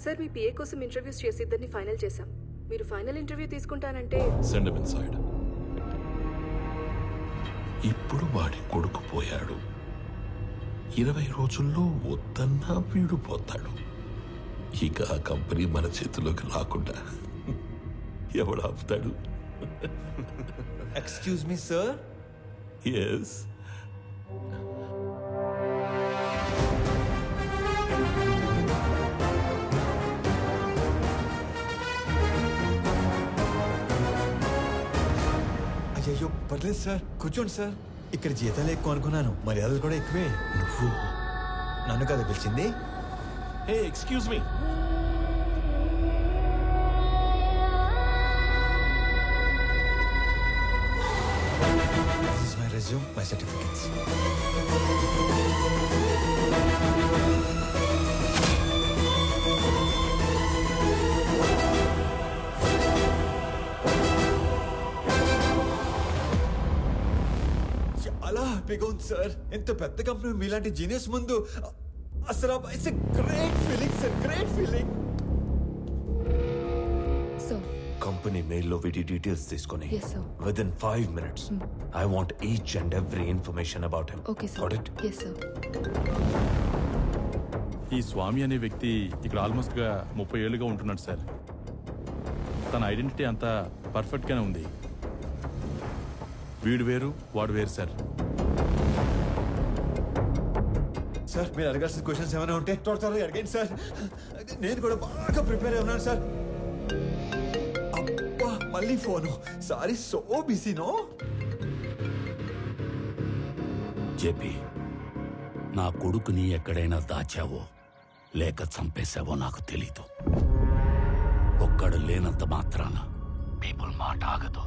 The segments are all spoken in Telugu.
సార్ మీ పిఏ కోసం ఇంటర్వ్యూస్ చేసి ఇద్దరిని ఫైనల్ చేశాం. మీరు ఫైనల్ ఇంటర్వ్యూ తీసుకుంటానంటే సెండ్ హిమ్ ఇన్సైడ్. ఇప్పుడు వాడి కొడుకు పోయాడు. 20 రోజుల్లో వద్దన్నా వీడు పోతాడు. ఇక ఆ కంపెనీ మన చేతిలోకి రాకుండా ఎవడు ఆపుతాడు? Excuse me sir. ఎస్. అయ్యో పర్లేదు సార్, కూర్చోండి సార్. ఇక్కడ జీతాలు ఎక్కువ అనుకున్నాను, మర్యాదలు కూడా ఎక్కువే. నువ్వు నన్ను కదా పిలిచింది? Hey excuse me. This is my resume, my certificates. చాలా హ్యాపీగా ఉంది సార్. ఎంత పెద్ద కంపెనీ మీలాంటి జీనియస్ ముందు అసలు it's a great feeling sir, great feeling. Sir company మెయిల్లో వీటి డీటెయిల్స్ తీసుకొని Yes, sir. Within 5 minutes I want each and every information about him. Okay sir. Got it? Yes sir. ఈ స్వామి అనే వ్యక్తి ఇక్కడ ఆల్మోస్ట్గా 30 ఏళ్ళుగా ఉంటున్నాడు సార్. తన ఐడెంటిటీ అంతా పర్ఫెక్ట్గానే ఉంది. వీడు వేరు వాడు వేరు సార్. సార్ మీరు అడగాల్సిన క్వశ్చన్స్ ఏమైనా ఉంటే త్వరగా అడగండి సార్. నేను కూడా బాగా ప్రిపేర్ అయి ఉన్నాను సార్. అబ్బా మళ్ళీ ఫోను. సారీ, సో బిజీనో. జేపీ, నా కొడుకుని ఎక్కడైనా దాచావో లేక చంపేశావో నాకు తెలీదు. ఒక్కడు లేనంత మాత్రాన పీపుల్ మాట ఆగదు.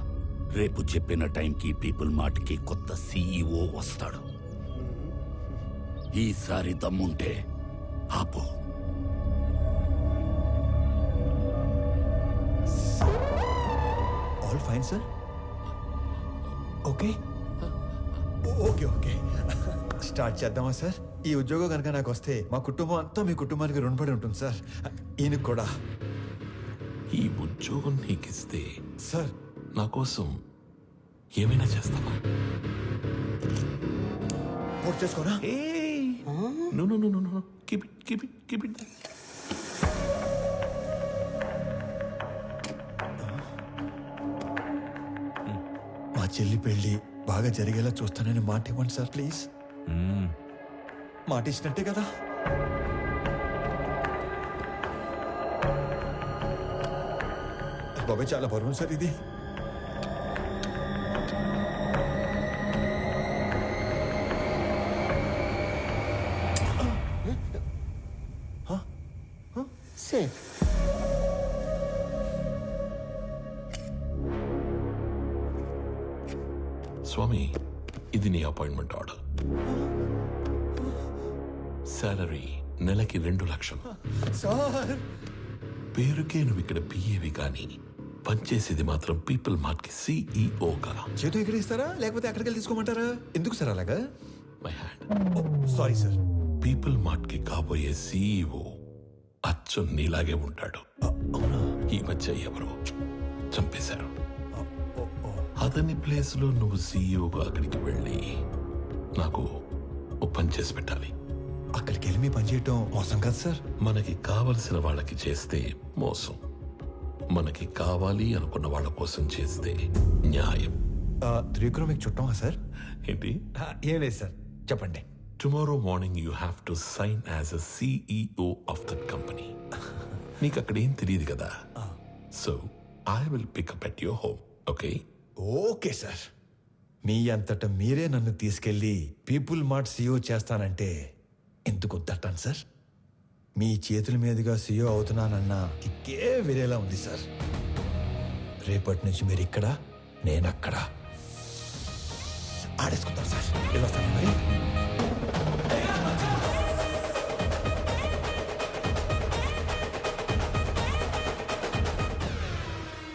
రేపు చెప్పిన టైంకి పీపుల్ మాటకి కొత్త సీఈఓ వస్తాడు. ఈసారి దమ్ముంటే ఆపు. All fine sir. Okay okay okay start చేద్దామా సార్? ఈ ఉద్యోగం కనుక నాకు వస్తే మా కుటుంబం అంతా మీ కుటుంబానికి రుణపడి ఉంటుంది సార్. ఈయనకు కూడా. ఈ ఉద్యోగం నీకిస్తే సార్ నా కోసం ఏమైనా చేస్తావా? పూర్తి చేసుకోనా? No, no, no, no, no. Keep it, keep it, keep it there. మా చెల్లి పెళ్లి బాగా జరిగేలా చూస్తానని మాట ఇవ్వండి సార్ ప్లీజ్. మాట ఇచ్చినట్టే కదా? బాబాయ్ చాలా బరువు సార్ ఇది. సేఫ్. స్వామి, ఇది నీ అపాయింట్మెంట్ ఆర్డర్. సాలరీ నెలకి 2 లక్షలు. సార్ పేరుకే నువ్వు ఇక్కడ పిఏవి కానీ పనిచేసేది మాత్రం పీపుల్ మార్ట్ కి సిఇఓగా. చేతి ఎక్కడ ఇస్తారా లేకపోతే అక్కడికి వెళ్ళి తీసుకోమంటారా? ఎందుకు సార్ అలాగా? My hand. Sorry sir. People mart కి కాబోయే సిఇఓ అచ్చు నీలాగే ఉంటాడు. ఈ మధ్య ఎవరో చంపేశారు. అతని ప్లేస్ లో నువ్వు సిఇఓగా అక్కడికి వెళ్ళి నాకు ఓ పని చేసి పెట్టాలి. అక్కడికి వెళ్ళి మీ పని చేయటం మోసం కాదు సార్. మనకి కావలసిన వాళ్ళకి చేస్తే మోసం, మనకి కావాలి అనుకున్న వాళ్ళ కోసం చేస్తే న్యాయం. త్రివిక్రమ్ మీకు చుట్టమా సార్? ఏంటి? ఏం లేదు సార్, చెప్పండి. Tomorrow morning you have to sign as a CEO of that company. నీకు అక్కడ ఏం తెలియదు కదా. So I will pick up at your home. Okay? Okay sir. మీ అంతట మీరే నన్ను తీసుకెళ్లి పీపుల్ మార్ట్ సీఈఓ చేస్తానంటే ఎందుకు వద్దంటాను సార్? మీ చేతుల మీదుగా సీఈఓ అవుతున్నానన్న కిక్కే వేరేలా ఉంది సార్. రేపటి నుంచి మీరు ఇక్కడ, నేను అక్కడ. ఆడేసుకుందాం సార్. వెళ్ళొస్తాను మరి.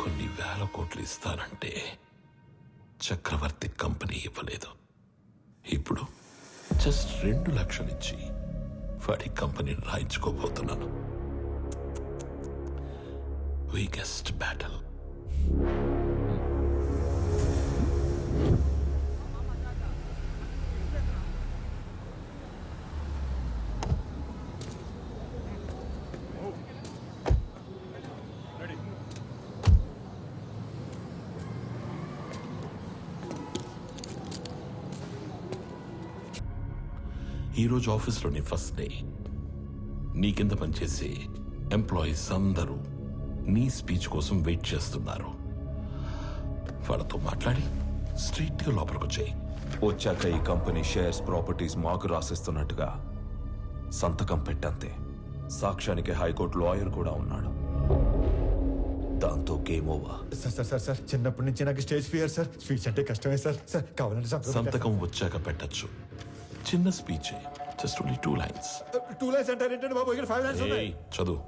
కొన్ని 1000 కోట్లు ఇస్తానంటే చక్రవర్తి కంపెనీ ఇవ్వలేదు. ఇప్పుడు జస్ట్ 2 లక్షలు ఇచ్చి వాడి కంపెనీని రాయించుకోబోతున్నాను. Weakest battle. ఈరోజు ఆఫీస్లోని ఫస్ట్ డే. నీ కింద పనిచేసే ఎంప్లాయీస్ అందరూ నీ స్పీచ్ కోసం వెయిట్ చేస్తున్నారు. వాళ్ళతో మాట్లాడి స్ట్రైట్గా లోపలికి వచ్చాయి. వచ్చాక ఈ కంపెనీ షేర్స్ ప్రాపర్టీస్ మాకు రాసిస్తున్నట్టుగా సంతకం పెట్టంతే. సాక్ష్యానికి హైకోర్టు లాయర్ కూడా ఉన్నాడు. దాంతో game over. Sir sir sir sir చిన్నప్పటి నుంచి నాకు స్టేజ్ ఫియర్ సార్. స్పీచ్ అంటే కష్టమే సార్. సార్ కావాలంటే సంతకం వచ్చాక పెట్టచ్చు. చిన్న speech, just only 2 lines. 2 lines అంటారేంటండి బాబు? ఇక్కడ 5 lines ఉన్నాయి. చదువు.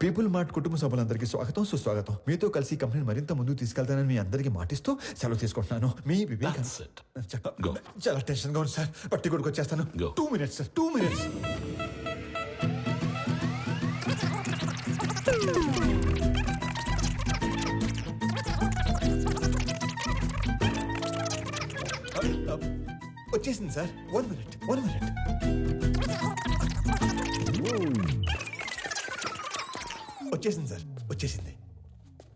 పీపుల్ మార్ట్ కుటుంబ సభ్యులందరికీ స్వాగతం, సుస్వాగతం. మీతో కలిసి కంపెనీని మరింత ముందుకు తీసుకెళ్తానని మీ అందరికీ మాటిస్తూ సెలవు తీసుకుంటున్నాను. మీ వివేక్. That's it. Go. చాలా టెన్షన్ గా ఉంది సార్. పట్టి కొడుకు వచ్చేస్తాను. Go. 2 minutes sir, 2 minutes. వచ్చేసింది సార్. 1 minute, 1 minute. వచ్చేసింది సార్, వచ్చేసింది.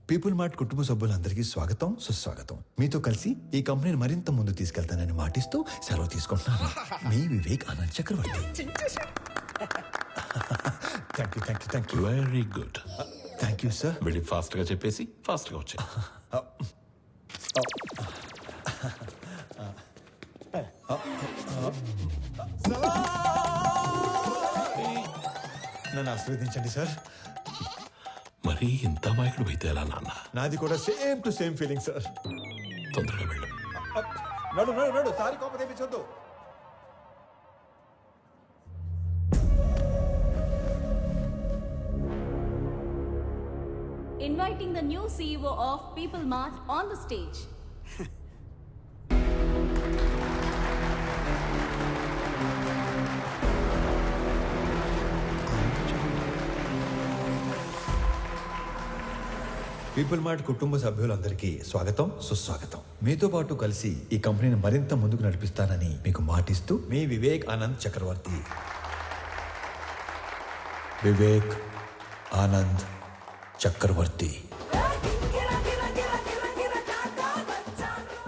పీపుల్ మార్ట్ కుటుంబ సభ్యులందరికీ స్వాగతం, సుస్వాగతం. మీతో కలిసి ఈ కంపెనీని మరింత ముందు తీసుకెళ్తానని మాటిస్తూ సెలవు తీసుకుంటున్నాను. మీ Vivek Anand Chakravarthy. Thank you, thank you, thank you. Very good. Thank you sir. వెళ్ళి ఫాస్ట్గా చెప్పేసి ఫాస్ట్గా వచ్చాయి. నన్ను ఆశీర్వదించండి సార్. మరీ ఇంత అమాయకుడు అయితే ఎలా నాన్న? నాది కూడా same to same feeling sir. తొందరగా వెళ్ళు. నడు నడు నడు. సారీ కోపం తెప్పించొద్దు. Inviting the new CEO of People Mart on the stage. People mart కుటుంబ సభ్యులందరికీ స్వాగతం, సుస్వాగతం. మీతో పాటు కలిసి ఈ కంపెనీని మరింత ముందుకు నడిపిస్తానని మీకు మాటిస్తూ మీ వివేక్ ఆనంద్ చక్రవర్తి. వివేక్ ఆనంద్ చక్రవర్తి.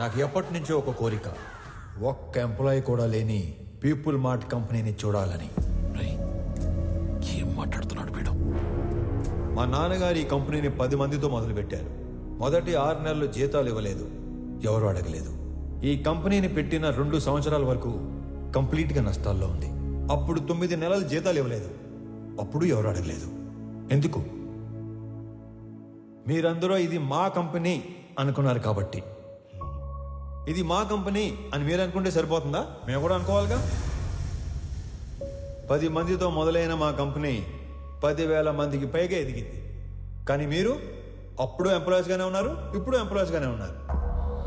నాకు ఎప్పటి నుంచో ఒక కోరిక, ఒక్క ఎంప్లాయీ కూడా లేని పీపుల్ మార్ట్ కంపెనీని చూడాలని. రేయ్, ఏం మాట్లాడుతున్నాడు వీడు? మా నాన్నగారు ఈ కంపెనీని 10 మందితో మొదలుపెట్టారు. మొదటి 6 నెలలు జీతాలు ఇవ్వలేదు, ఎవరు అడగలేదు. ఈ కంపెనీని పెట్టిన 2 సంవత్సరాల వరకు కంప్లీట్గా నష్టాల్లో ఉంది. అప్పుడు 9 నెలలు జీతాలు ఇవ్వలేదు, అప్పుడు ఎవరు అడగలేదు. ఎందుకు? మీరందరూ ఇది మా కంపెనీ అనుకున్నారు కాబట్టి. ఇది మా కంపెనీ అని మీరు అనుకుంటే సరిపోతుందా? మేము కూడా అనుకోవాలిగా. 10 మందితో మొదలైన మా కంపెనీ 10,000 మందికి పైగా ఎదిగింది. కానీ మీరు అప్పుడు ఎంప్లాయీస్గానే ఉన్నారు, ఇప్పుడు ఎంప్లాయీస్గానే ఉన్నారు.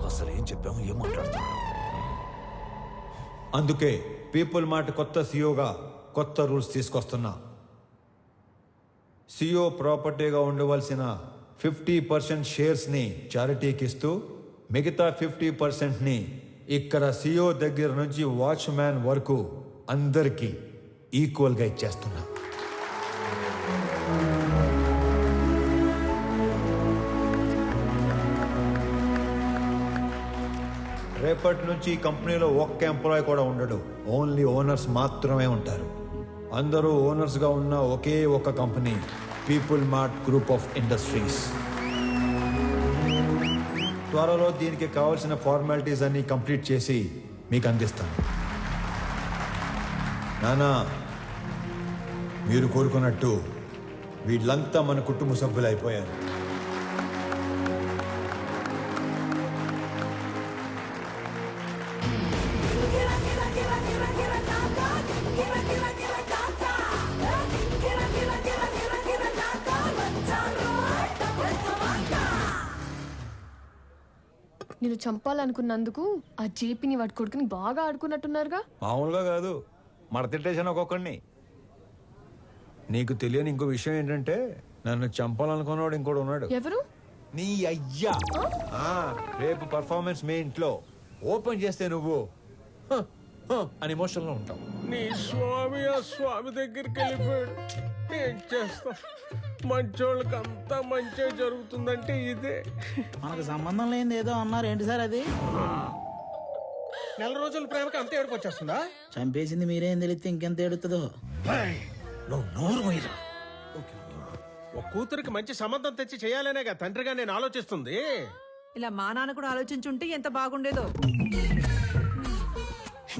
అసలు ఏం చెప్పాము, ఏం మాట్లాడుతున్నాం? అందుకే పీపుల్ మార్ట్ కొత్త సీఈఓగా కొత్త రూల్స్ తీసుకొస్తున్నా. సీఈఓ ప్రాపర్టీగా ఉండవలసిన 50% షేర్స్ని చారిటీకి ఇస్తూ మిగతా 50%ని ఇక్కడ సీఈఓ దగ్గర నుంచి వాచ్మ్యాన్ వరకు అందరికీ ఈక్వల్గా ఇచ్చేస్తున్నా. రేపటి నుంచి ఈ కంపెనీలో ఒక్క ఎంప్లాయీ కూడా ఉండడు. ఓన్లీ ఓనర్స్ మాత్రమే ఉంటారు. అందరూ ఓనర్స్గా ఉన్న ఒకే ఒక company people mart group of industries. త్వరలో దీనికి కావాల్సిన ఫార్మాలిటీస్ అన్ని కంప్లీట్ చేసి మీకు అందిస్తాను. నానా, మీరు కోరుకున్నట్టు వీళ్ళంతా మన కుటుంబ సభ్యులు అయిపోయారు. నేను చంపాలనుకున్నందుకు ఆ జేపీని వాడి కొడుకుని బాగా ఆడుకున్నట్టున్నారుగా. మామూలుగా కాదు, మడతిట్టేసాను ఒక్కొక్కడిని. నీకు తెలియని ఇంకో విషయం ఏంటంటే నన్ను చంపాలనుకున్నవాడు ఇంకోటి ఉన్నాడు. ఎవరు? నీ అయ్యా. ఆ, రేపు పర్ఫార్మెన్స్ మీ ఇంట్లో ఓపెన్ చేస్తే నువ్వు "హ, హ" అని ఎమోషన్ లో ఉంటావు. నీ స్వామి ఆ స్వామి దగ్గరికి వెళ్ళిపోయాడు. ఏం చేస్తా, మంచోళ్ళకి అంతా మంచి జరుగుతుందంటే ఇదే. మనకు సంబంధం లేనిది ఏదో అన్నారు ఏంటి సార్ అది? నెల రోజుల ప్రేమకి అంత ఏడుపు వచ్చేస్తుందా? చంపేసింది మీరేం తెలిస్తే ఇంకెంత ఏడుతుందో. నువ్వు నోరు పోయిరా. ఒక కూతురికి మంచి సంబంధం తెచ్చి చేయాలనేగా తండ్రిగా నేను ఆలోచిస్తుంది. ఇలా మా నాన్న కూడా ఆలోచించుంటే ఎంత బాగుండేదో.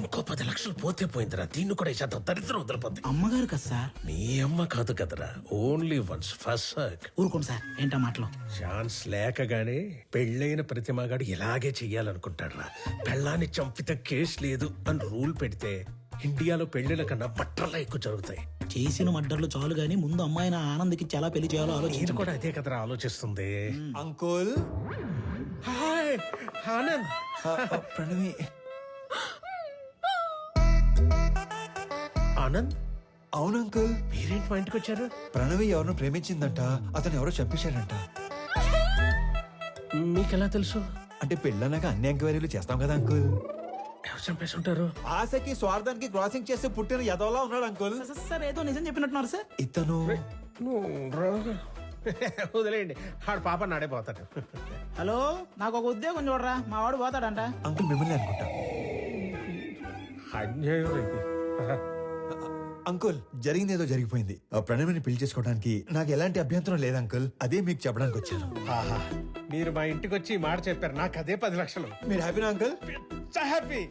ఇంకో 10 లక్షలు పోతే పోయిందిరా. దీన్ని కూడా ఇచ్చేద్దాం, దరిద్రం వదిలిపోద్ది. అమ్మగారు కదా సార్. నీ అమ్మ కాదు కదరా, ఓన్లీ వన్స్ ఫస్ట్. ఊరుకోండి సార్, ఏంటా మాటలు? ఛాన్స్ లేకగానే పెళ్ళైన ప్రతి మగాడు ఇలాగే చెయ్యాలనుకుంటాడ్రా. పెళ్ళాన్ని చంపితే కేసు లేదు అని రూల్ పెడితే ఇండియాలో పెళ్లిల కన్నా బట్టర్లా ఎక్కువ జరుగుతాయి. చేసిన మడ్డర్లు చాలు గానీ ముందు అమ్మాయిని ఆనంద్కి చాలా పెళ్లి చేయాలో నేను ఆలోచించు. కూడా అదే కదరా ఆలోచిస్తుంది. అంకుల్. హాయ్ ఆనంద్. ప్రణవి. ఆనంద్, అవును అంకుల్. మీరేంటి మా ఇంటికి వచ్చారు? ప్రణవి ఎవరినో ప్రేమించిందంట, అతను ఎవరో చంపేశాడంట. మీకెలా తెలుసు? అంటే పెళ్ళన్నాక అన్ని ఎంక్వైరీలు చేస్తాం కదా అంకుల్. ఎవరు చంపేసి ఉంటారు? ఆశకి స్వార్థానికి క్రాసింగ్ చేస్తే పుట్టిన యదవలా ఉన్నాడు అంకుల్. సార్ ఏదో నిజం చెప్పినట్టున్నారు సార్. ఇతను వదిలేయండి, ఆడు పాప నాడైపోతాడు. హలో, నాకు ఒక ఉద్యోగం చూడరా, మా వాడు పోతాడంట. అంకుల్ మిమ్మల్ని అనుకుంటా. అన్యాయం ఇది. అంకుల్ జరిగింది ఏదో జరిగిపోయింది. ఆ ప్రణవిని పెళ్లి చేసుకోవడానికి నాకు ఎలాంటి అభ్యంతరం లేదు అంకుల్. అదే మీకు చెప్పడానికి వచ్చాను. ఆహా, మీరు మా ఇంటికి వచ్చి ఈ మాట చెప్పారు, నాకు అదే 10 లక్షలు. మీరు హ్యాపీనా అంకుల్? హ్యాపీ.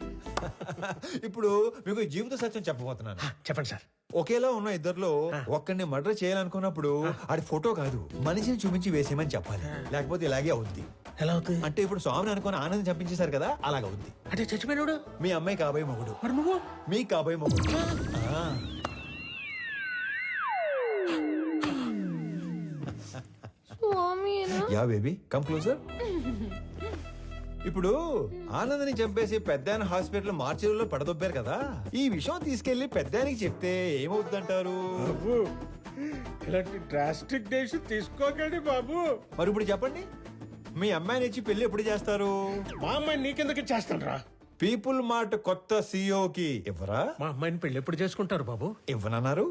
ఇప్పుడు మీకు ఈ జీవిత సత్యం చెప్పబోతున్నాను. చెప్పండి సార్. ఒకేలా ఉన్న ఇద్దర్లో ఒక్కడిని మర్డర్ చేయాలనుకున్నప్పుడు ఆడి ఫోటో కాదు మనిషిని చూపించి వేసేయమని చెప్పాలి. లేకపోతే ఇలాగే అవుద్ది. ఎలా అవుతుంది? అంటే ఇప్పుడు స్వామిని అనుకుని ఆనందం చంపించేశారు కదా, అలాగ అవుద్ది. అంటే చచ్చిపోయినాడు మీ అమ్మాయి కాబోయే మొగుడు, మరి నువ్వు మీ కాబోయే మొగుడు. ఆ. Yeah baby come closer. ఇప్పుడు ఆనందని చంపేసి పెద్దాయన హాస్పిటల్ మార్చిలో పడదొబ్బారు కదా, ఈ విషయం తీసుకెళ్లి పెద్దాయనికి చెప్తే ఏమవుతుందంటారు? ఇలాంటి డ్రాస్టిక్ డెసిషన్ తీసుకోకండి బాబు. మరి ఇప్పుడు చెప్పండి, మీ అమ్మాయిని ఇచ్చి పెళ్లి ఎప్పుడు చేస్తారు? మా అమ్మాయిని నీకెందుకు చేస్తాను రా? పీపుల్ మార్ట్ కొత్త CEO కి ఇవ్వరా? మా అమ్మాయిని పెళ్లి ఎప్పుడు చేసుకుంటారు బాబు? ఇవ్వనన్నారు.